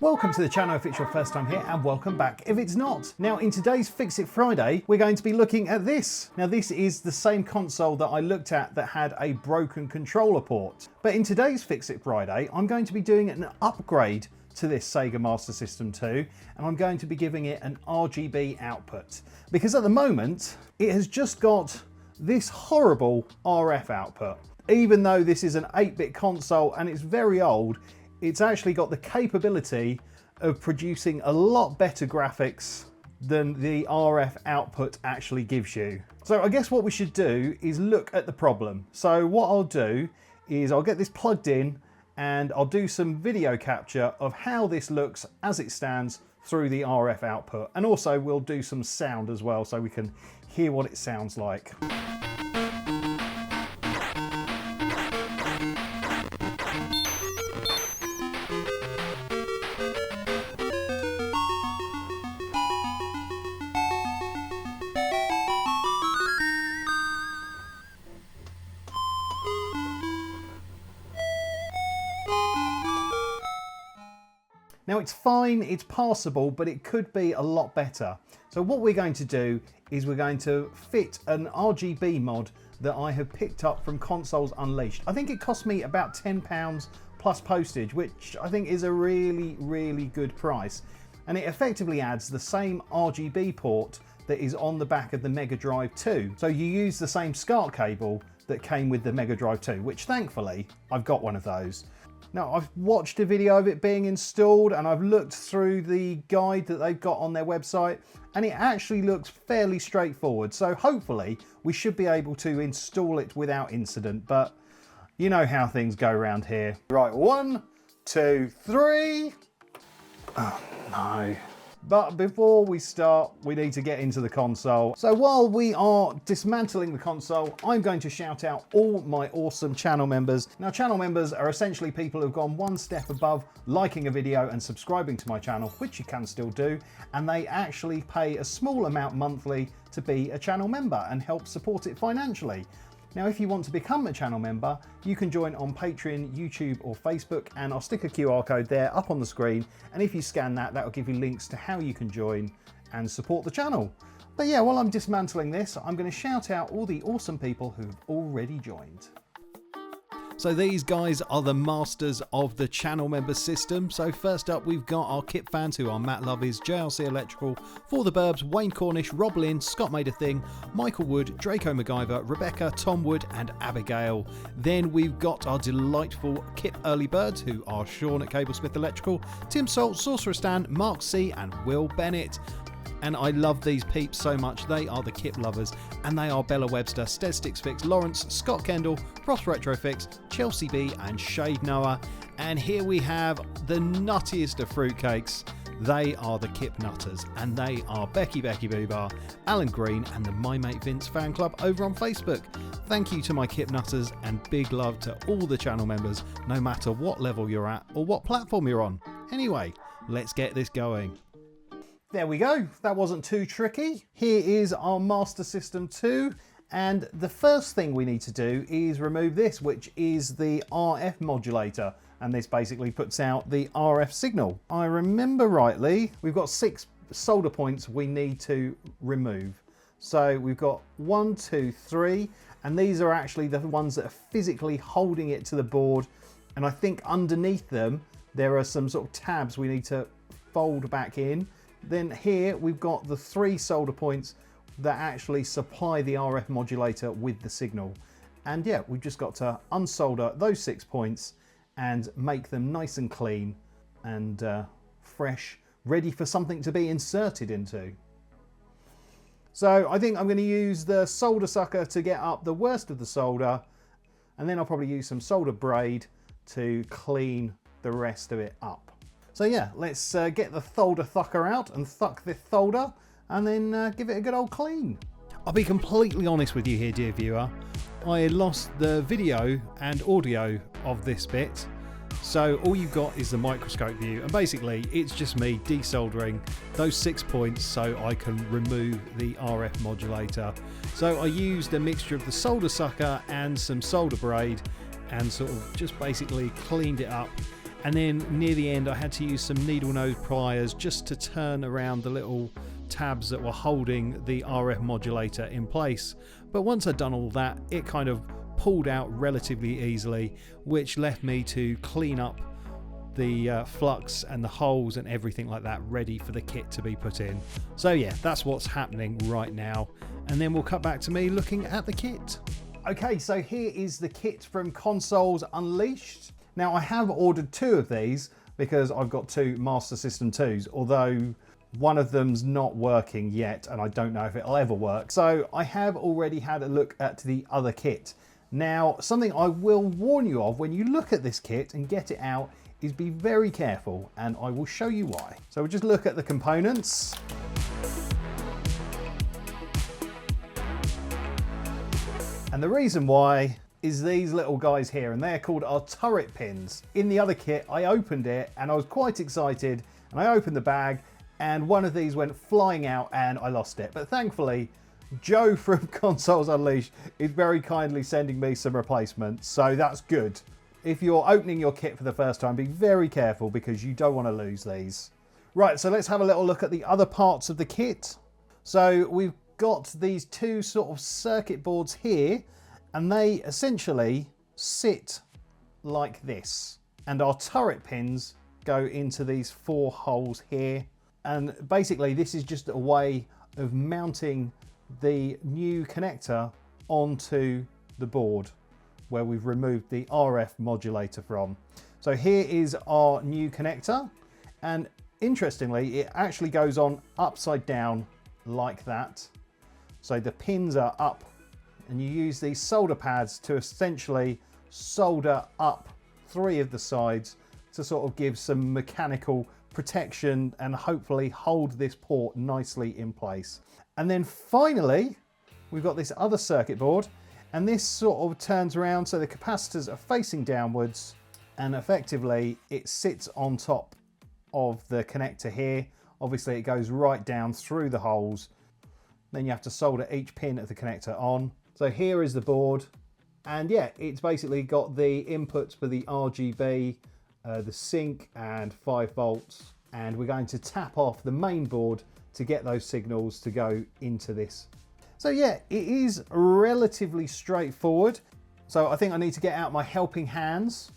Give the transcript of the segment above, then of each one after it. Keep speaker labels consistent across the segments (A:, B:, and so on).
A: Welcome to the channel if it's your first time here, and welcome back if it's not. Now in today's Fix It Friday, we're going to be looking at this. Now this is the same console that I looked at that had a broken controller port. But in today's Fix It Friday, I'm going to be doing an upgrade to this SEGA Master System 2, and I'm going to be giving it an RGB output. Because at the moment, it has just got this horrible RF output. Even though this is an 8-bit console and it's very old, it's actually got the capability of producing a lot better graphics than the RF output actually gives you. So I guess what we should do is look at the problem. So what I'll do is I'll get this plugged in and I'll do some video capture of how this looks as it stands through the RF output. And also we'll do some sound as well so we can hear what it sounds like. Now it's fine, it's passable, but it could be a lot better. So what we're going to do is we're going to fit an RGB mod that I have picked up from Consoles Unleashed. I think it cost me about £10 plus postage, which I think is a really good price. And it effectively adds the same RGB port that is on the back of the Mega Drive 2. So you use the same SCART cable that came with the Mega Drive 2, which thankfully I've got one of those. Now, I've watched a video of it being installed and I've looked through the guide that they've got on their website, and it actually looks fairly straightforward. So hopefully we should be able to install it without incident, but you know how things go around here. Right, 1, 2, 3. Oh no. But before we start, we need to get into the console. So while we are dismantling the console, I'm going to shout out all my awesome channel members. Now, channel members are essentially people who've gone one step above liking a video and subscribing to my channel, which you can still do, and they actually pay a small amount monthly to be a channel member and help support it financially. Now, if you want to become a channel member, you can join on Patreon, YouTube or Facebook, and I'll stick a QR code there up on the screen. And if you scan that, that'll give you links to how you can join and support the channel. But yeah, while I'm dismantling this, I'm going to shout out all the awesome people who've already joined. So these guys are the masters of the channel member system. So first up, we've got our kit fans who are Matt Lovies, JLC Electrical, For the Burbs, Wayne Cornish, Rob Lynn, Scott Made a Thing, Michael Wood, Draco MacGyver, Rebecca, Tom Wood and Abigail. Then we've got our delightful Kip Early Birds who are Sean at Cablesmith Electrical, Tim Salt, Sorcerer Stan, Mark C and Will Bennett. And I love these peeps so much. They are the Kip lovers, and they are Bella Webster, Stead Sticks Fix, Lawrence, Scott Kendall, Frost Retro Fix, Chelsea B and Shade Noah. And here we have the nuttiest of fruitcakes. They are the Kip Nutters, and they are Becky Boobar, Alan Green and the My Mate Vince fan club over on Facebook. Thank you to my Kip Nutters, and big love to all the channel members, no matter what level you're at or what platform you're on. Anyway, let's get this going. There we go, that wasn't too tricky. Here is our Master System 2, and the first thing we need to do is remove this, which is the RF modulator, and this basically puts out the RF signal. I remember rightly, we've got 6 solder points we need to remove. So we've got 1, 2, 3, and these are actually the ones that are physically holding it to the board, and I think underneath them there are some sort of tabs we need to fold back in. Then here we've got the 3 solder points that actually supply the RF modulator with the signal. And yeah, we've just got to unsolder those 6 points and make them nice and clean and fresh, ready for something to be inserted into. So I think I'm going to use the solder sucker to get up the worst of the solder, and then I'll probably use some solder braid to clean the rest of it up. So yeah, let's get the solder thucker out and thuck this solder, and then give it a good old clean. I'll be completely honest with you here, dear viewer. I lost the video and audio of this bit, so all you've got is the microscope view, and basically it's just me desoldering those 6 points so I can remove the RF modulator. So I used a mixture of the solder sucker and some solder braid and sort of just basically cleaned it up And then near the end I had to use some needle nose pliers just to turn around the little tabs that were holding the RF modulator in place. But once I'd done all that, it kind of pulled out relatively easily, which left me to clean up the flux and the holes and everything like that, ready for the kit to be put in. So yeah, that's what's happening right now, and then we'll cut back to me looking at the kit. Okay, so here is the kit from Consoles Unleashed. Now I have ordered 2 of these because I've got 2 Master System 2s, although one of them's not working yet and I don't know if it'll ever work. So I have already had a look at the other kit. Now, something I will warn you of when you look at this kit and get it out is be very careful, and I will show you why. So we'll just look at the components. And the reason why is these little guys here, and they're called our turret pins. In the other kit, I opened it and I was quite excited, and I opened the bag and one of these went flying out and I lost it. But thankfully, Joe from Consoles Unleashed is very kindly sending me some replacements, so that's good. If you're opening your kit for the first time, be very careful because you don't want to lose these. Right, so let's have a little look at the other parts of the kit. So we've got these 2 sort of circuit boards here, and they essentially sit like this. And our turret pins go into these 4 holes here. And basically this is just a way of mounting the new connector onto the board where we've removed the RF modulator from. So here is our new connector, and interestingly it actually goes on upside down like that. So the pins are up, and you use these solder pads to essentially solder up 3 of the sides to sort of give some mechanical protection and hopefully hold this port nicely in place. And then finally we've got this other circuit board, and this sort of turns around so the capacitors are facing downwards, and effectively it sits on top of the connector here. Obviously it goes right down through the holes. Then you have to solder each pin of the connector on. So here is the board, and yeah, it's basically got the inputs for the RGB, the sync and 5 volts, and we're going to tap off the main board to get those signals to go into this. So yeah, it is relatively straightforward. So I think I need to get out my helping hands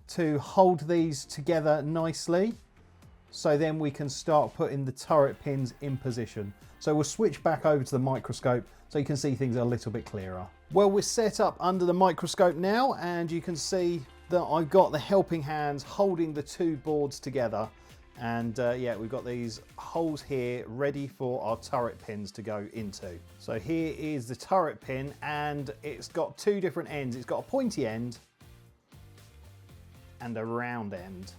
A: to hold these together nicely, so then we can start putting the turret pins in position. So we'll switch back over to the microscope so you can see things a little bit clearer. Well, we're set up under the microscope now, and you can see that I've got the helping hands holding the 2 boards together. And yeah, we've got these holes here ready for our turret pins to go into. So here is the turret pin, and it's got 2 different ends. It's got a pointy end and a round end.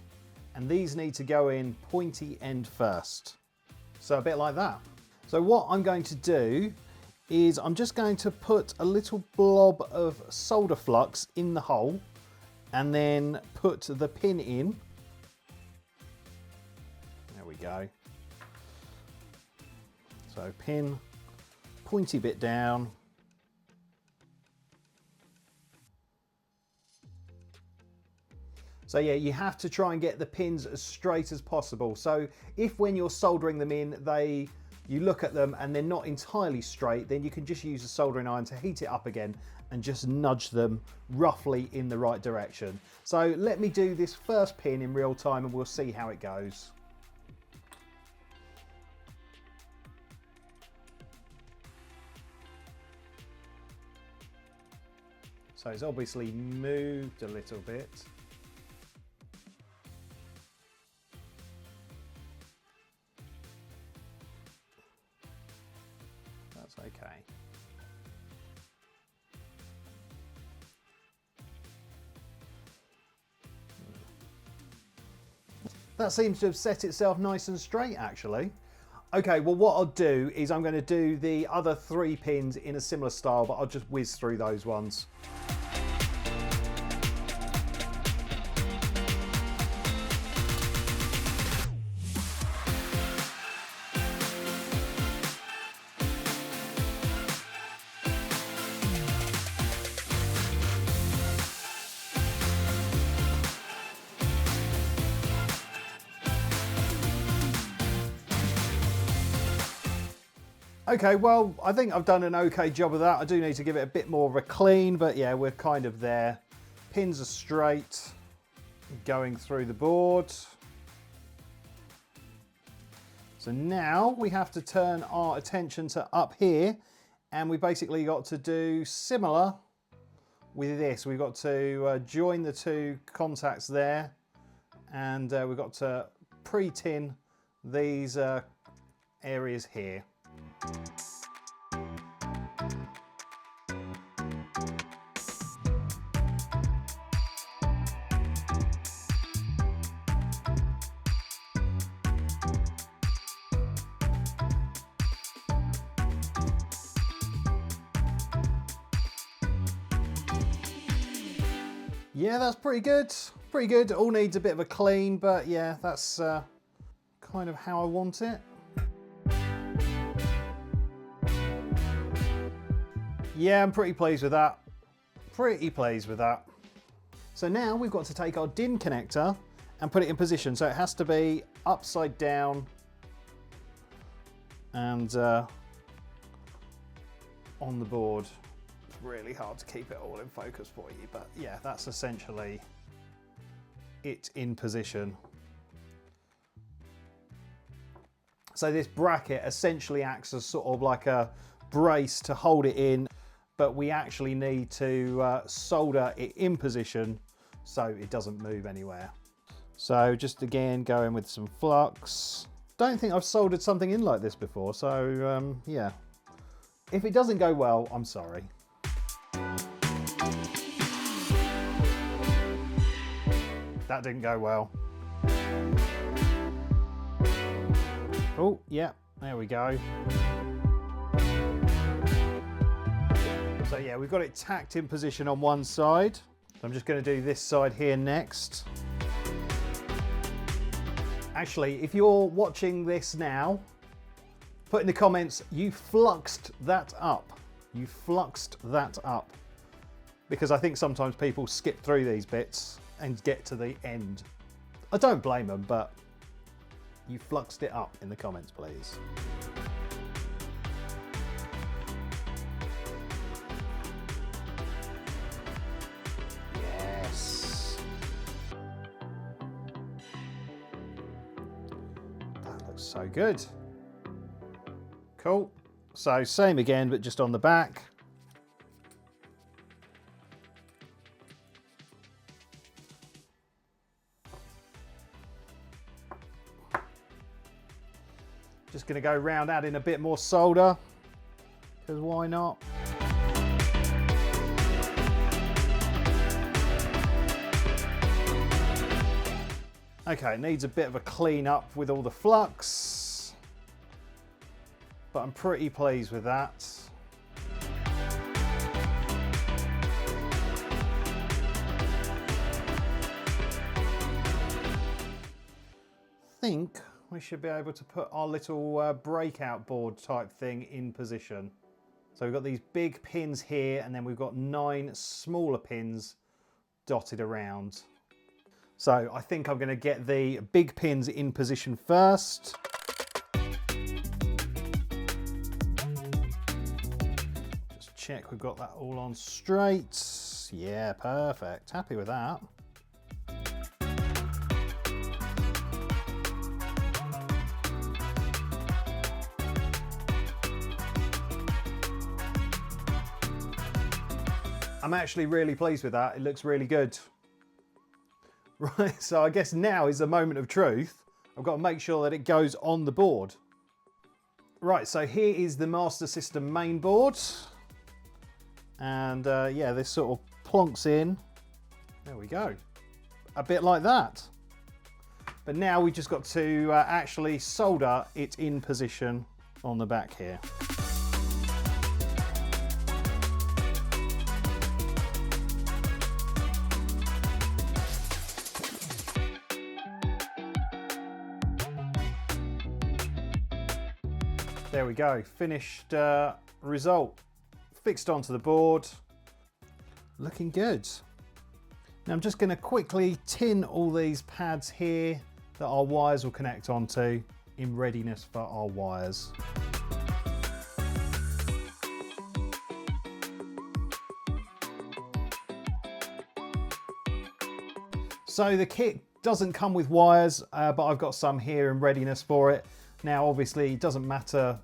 A: And these need to go in pointy end first. So a bit like that. So what I'm going to do is I'm just going to put a little blob of solder flux in the hole and then put the pin in. There we go. So pin, pointy bit down. So yeah, you have to try and get the pins as straight as possible. So if when you're soldering them in, you look at them and they're not entirely straight, then you can just use a soldering iron to heat it up again and just nudge them roughly in the right direction. So let me do this first pin in real time and we'll see how it goes. So it's obviously moved a little bit. That's okay. That seems to have set itself nice and straight, actually. Okay, well what I'll do is I'm going to do the other 3 pins in a similar style, but I'll just whiz through those ones. Okay, well, I think I've done an okay job of that. I do need to give it a bit more of a clean, but yeah, we're kind of there. Pins are straight, going through the board. So now we have to turn our attention to up here, and we basically got to do similar with this. We've got to join the two contacts there, and we've got to pre-tin these areas here. Yeah, that's pretty good. Pretty good. All needs a bit of a clean, but yeah, that's kind of how I want it. Yeah, I'm pretty pleased with that. Pretty pleased with that. So now we've got to take our DIN connector and put it in position. So it has to be upside down and on the board. It's really hard to keep it all in focus for you, but yeah, that's essentially it in position. So this bracket essentially acts as sort of like a brace to hold it in, but we actually need to solder it in position so it doesn't move anywhere. So just again going with some flux. Don't think I've soldered something in like this before, so yeah. If it doesn't go well, I'm sorry. That didn't go well. Oh, yeah, there we go. So yeah, we've got it tacked in position on one side. I'm just going to do this side here next. Actually, if you're watching this now, put in the comments, you fluxed that up. You fluxed that up. Because I think sometimes people skip through these bits and get to the end. I don't blame them, but you fluxed it up in the comments, please. Yes. That looks so good. Cool. So same again, but just on the back. Just going to go round adding a bit more solder, because why not? Okay, it needs a bit of a clean up with all the flux, but I'm pretty pleased with that. I think we should be able to put our little breakout board type thing in position. So we've got these big pins here, and then we've got 9 smaller pins dotted around. So I think I'm going to get the big pins in position first. Just check we've got that all on straight. Yeah, perfect. Happy with that. I'm actually really pleased with that. It looks really good. Right, so I guess now is the moment of truth. I've got to make sure that it goes on the board. Right, so here is the Master System main board. And yeah, this sort of plonks in. There we go. A bit like that. But now we've just got to actually solder it in position on the back here. There we go, finished result. Fixed onto the board, looking good. Now I'm just going to quickly tin all these pads here that our wires will connect onto in readiness for our wires. So the kit doesn't come with wires, but I've got some here in readiness for it. Now, obviously, it doesn't matter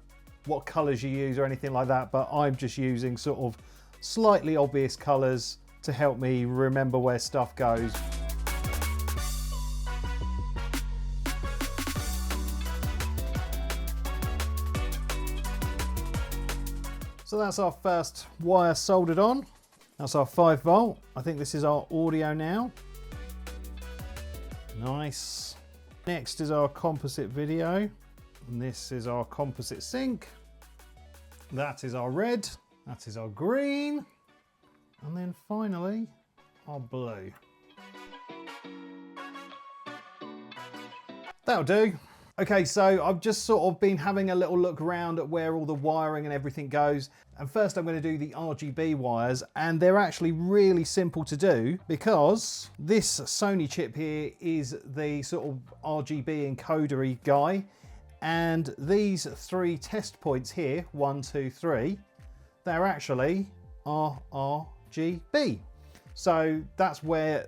A: what colours you use or anything like that, but I'm just using sort of slightly obvious colours to help me remember where stuff goes. So that's our first wire soldered on. That's our 5 volt. I think this is our audio now. Nice. Next is our composite video. And this is our composite sync. That is our red. That is our green. And then finally, our blue. That'll do. Okay, so I've just sort of been having a little look around at where all the wiring and everything goes. And first I'm going to do the RGB wires, and they're actually really simple to do because this Sony chip here is the sort of RGB encodery guy. And these 3 test points here, 1, 2, 3, they're actually RGB. So that's where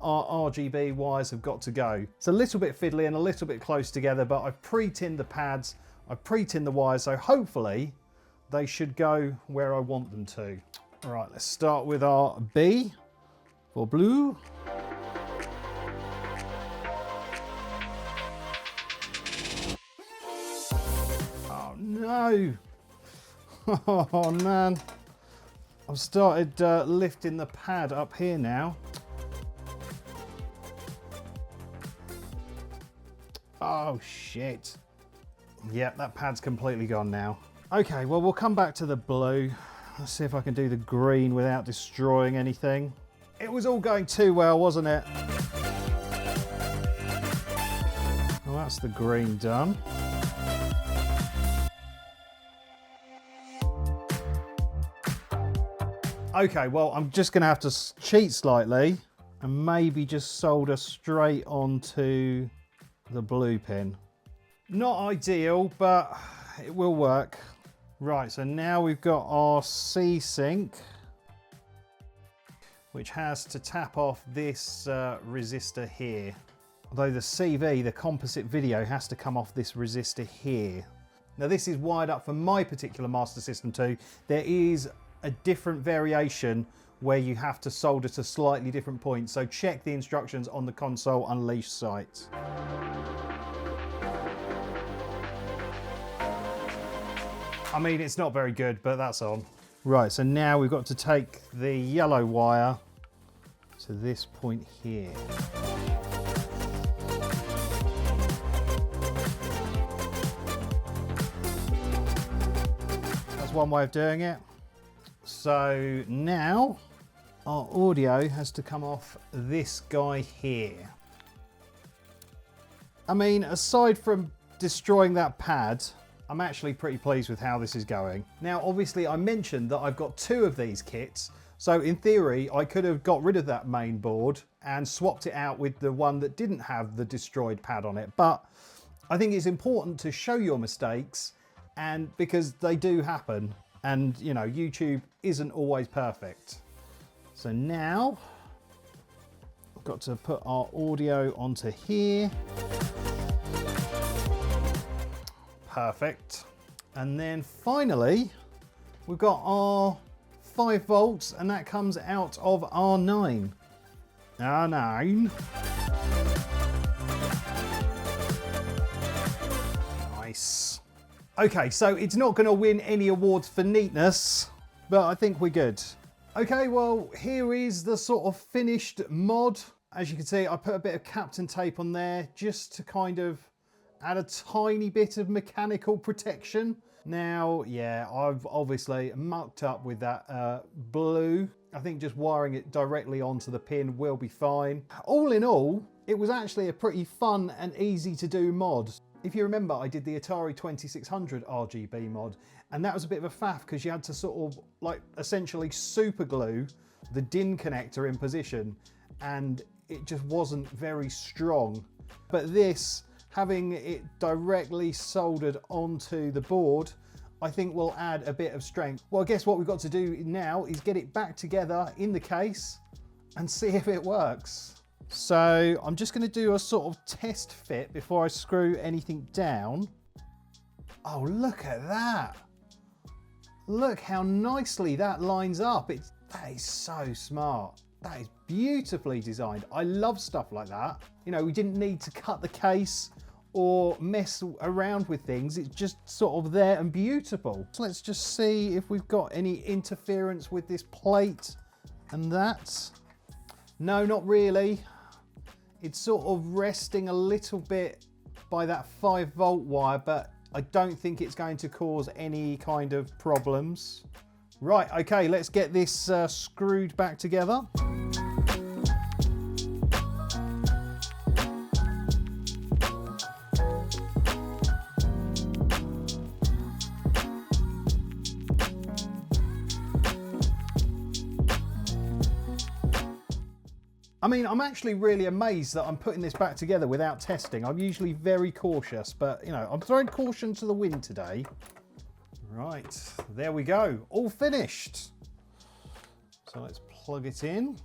A: our RGB wires have got to go. It's a little bit fiddly and a little bit close together, but I've pre-tinned the pads, I've pre-tinned the wires, so hopefully they should go where I want them to. All right, let's start with our B for blue. Oh no! Oh man! I've started lifting the pad up here now. Oh shit. Yep, that pad's completely gone now. Okay, well we'll come back to the blue. Let's see if I can do the green without destroying anything. It was all going too well, wasn't it? Well, that's the green done. Okay, well I'm just gonna have to cheat slightly and maybe just solder straight onto the blue pin. Not ideal, but it will work. Right, so now we've got our C sync, which has to tap off this resistor here. Although the CV, the composite video, has to come off this resistor here. Now this is wired up for my particular Master System 2. There is a different variation where you have to solder to slightly different points, so check the instructions on the Console Unleashed site. I mean, it's not very good, but that's on. Right, so now we've got to take the yellow wire to this point here. That's one way of doing it. So now our audio has to come off this guy here. I mean, aside from destroying that pad, I'm actually pretty pleased with how this is going. Now, obviously I mentioned that I've got 2 of these kits. So in theory, I could have got rid of that main board and swapped it out with the one that didn't have the destroyed pad on it. But I think it's important to show your mistakes, and because they do happen, and you know, YouTube isn't always perfect. So now I've got to put our audio onto here. Perfect. And then finally, we've got our 5 volts, and that comes out of R9. R9. Nice. Okay, so it's not going to win any awards for neatness, but I think we're good. Okay, well, here is the sort of finished mod. As you can see, I put a bit of Captain tape on there just to kind of add a tiny bit of mechanical protection. Now, yeah, I've obviously mucked up with that blue. I think just wiring it directly onto the pin will be fine. All in all, it was actually a pretty fun and easy to do mod. If you remember, I did the Atari 2600 RGB mod, and that was a bit of a faff because you had to sort of like essentially super glue the DIN connector in position, and it just wasn't very strong. But this, having it directly soldered onto the board, I think will add a bit of strength. Well, I guess what we've got to do now is get it back together in the case and see if it works. So I'm just going to do a sort of test fit before I screw anything down. Oh, look at that. Look how nicely that lines up. That is so smart. That is beautifully designed. I love stuff like that. You know, we didn't need to cut the case or mess around with things. It's just sort of there and beautiful. So let's just see if we've got any interference with this plate and that. No, not really. It's sort of resting a little bit by that 5-volt wire, but I don't think it's going to cause any kind of problems. Right, okay, let's get this screwed back together. I mean, I'm actually really amazed that I'm putting this back together without testing. I'm usually very cautious, but you know, I'm throwing caution to the wind today. Right, there we go, all finished. So let's plug it in.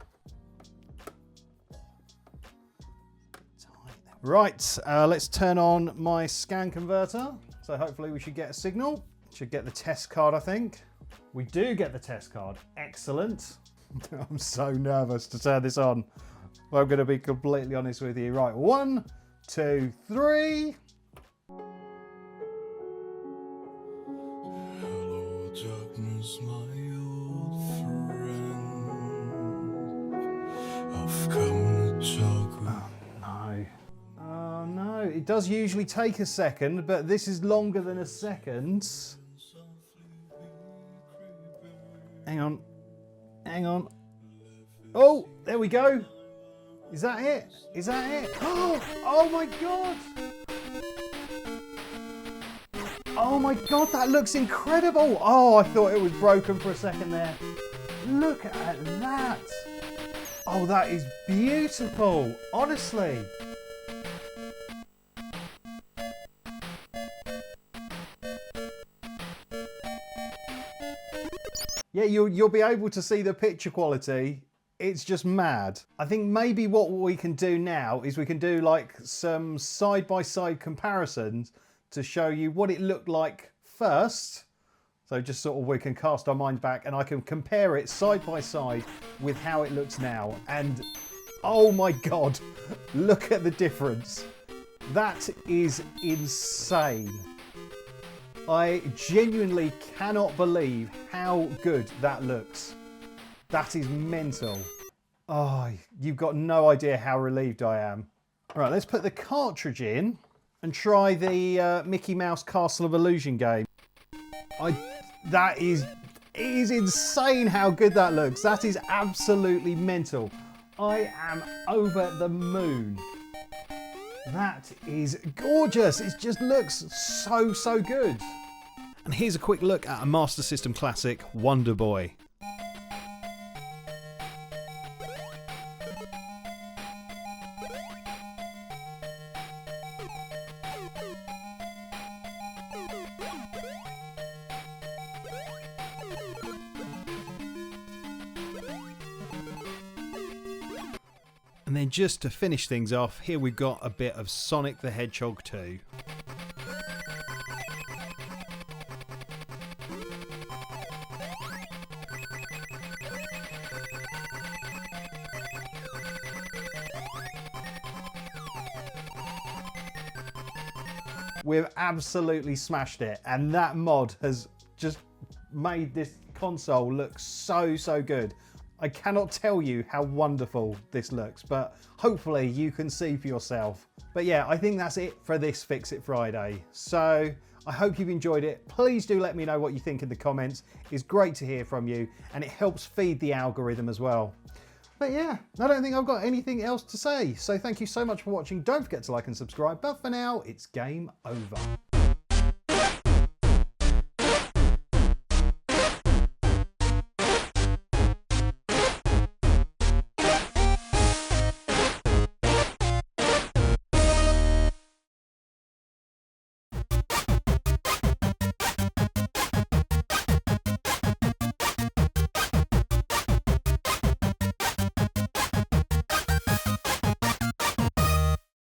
A: Right, let's turn on my scan converter. So hopefully we should get a signal. Should get the test card, I think. We do get the test card, excellent. I'm so nervous to turn this on. I'm going to be completely honest with you. Right, 1, 2, 3.
B: Hello, darkness, my old friend. I've come to talk with...
A: Oh no. Oh no. It does usually take a second, but this is longer than a second. Hang on. Hang on. Oh, there we go. Is that it? Is that it? Oh my God. Oh my God, that looks incredible. Oh, I thought it was broken for a second there. Look at that. Oh, that is beautiful, honestly. Yeah, you'll be able to see the picture quality. It's just mad. I think maybe what we can do now is we can do like some side-by-side comparisons to show you what it looked like first. So just sort of we can cast our minds back and I can compare it side by side with how it looks now. And oh my God, look at the difference. That is insane. I genuinely cannot believe how good that looks. That is mental. Oh, you've got no idea how relieved I am. All right, let's put the cartridge in and try the Mickey Mouse Castle of Illusion game. It is insane how good that looks. That is absolutely mental. I am over the moon. That is gorgeous. It just looks so good. And here's a quick look at a Master System classic, Wonder Boy. And then just to finish things off, here we've got a bit of Sonic the Hedgehog 2. We've absolutely smashed it, and that mod has just made this console look so good. I cannot tell you how wonderful this looks, but hopefully you can see for yourself. But yeah, I think that's it for this Fix It Friday. So I hope you've enjoyed it. Please do let me know what you think in the comments. It's great to hear from you, and it helps feed the algorithm as well. But yeah, I don't think I've got anything else to say. So thank you so much for watching. Don't forget to like and subscribe. But for now, it's game over.